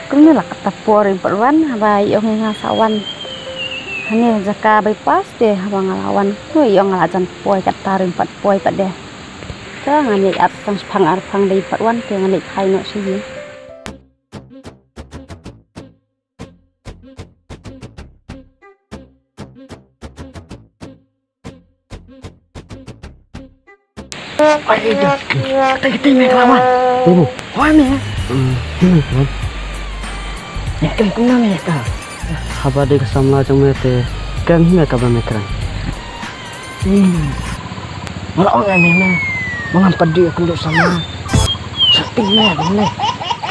cũng như là kata pori perwan bai yang ngasawan hanya jaka bypass deh bang lawan tuh yang ngalajan poi katarin pat poi pat deh ta ngani at tang phang ar phang dei perwan te ngani khai no sih Ay, dah. Kita main lawan. Ibu, mana ya? Kan. Ya kan kuna mereka. Haba de samla jang mete. Kan mereka ba mekran. Malah orang ini mengampat dia kenduk sama. Sakti mana?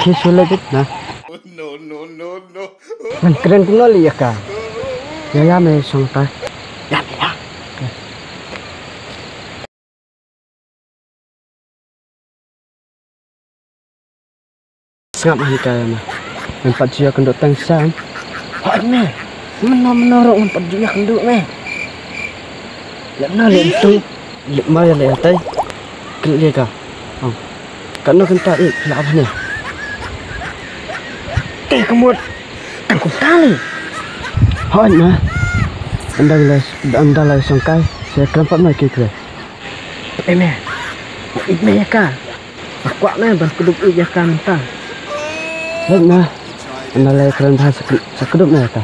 Kisah lagi nah. No. Man keren kuna li ya ka. Ya me songta. Ya. Sangat mahal mah. Empat dia kenduk tangsan. Hak me. Menor empat dia kenduk me. Ya benar itu. Lima ya le tai. Kelih ka. Oh. Karena kentak ni kelap ni. Kemud. Tangkup tali. Hak mah. Anda lah sangkai. Saya kerampat mai kira. Me. Me ya ka. Aku me ban keduk ya ka mentang. Nah, anda lagi keren bahasa sekeduk na ta.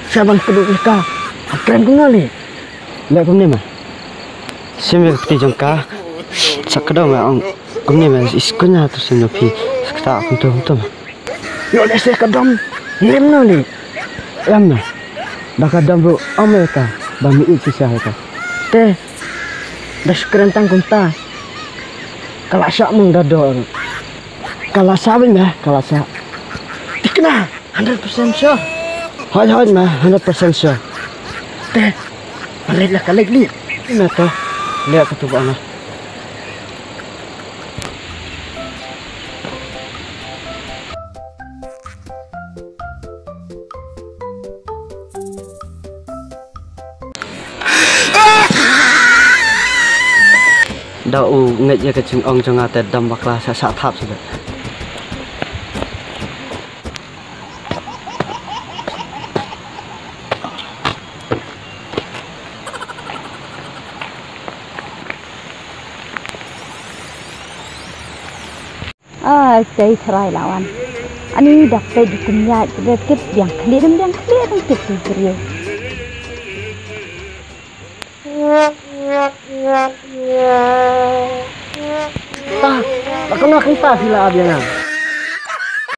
Siapa keduk ka? Keren kali. Lek kumni mah. Simi kti jangka. Sekeduk mah ang kumni mah iskunya tu sinopi. Sekta untuk. Yo le sekedum. Yem nali. Yam na. Bakadam bu Amerika. Bami itu siapa? Dah keren tanggung ta. Kalau syak mung dado. Kalau sabin mah, kalau syak. Dikena 100% sure. Hai mah 100% sure. Balik kali ni. Ini tu. Lihat ketubuh anak. Dau nget ya kecing ong jong ate dam bakla sa thap sudah. Saya cerai lawan. Ani dapat dikunyai sedikit yang clear sedikit serius. Tak kena kita sila dia.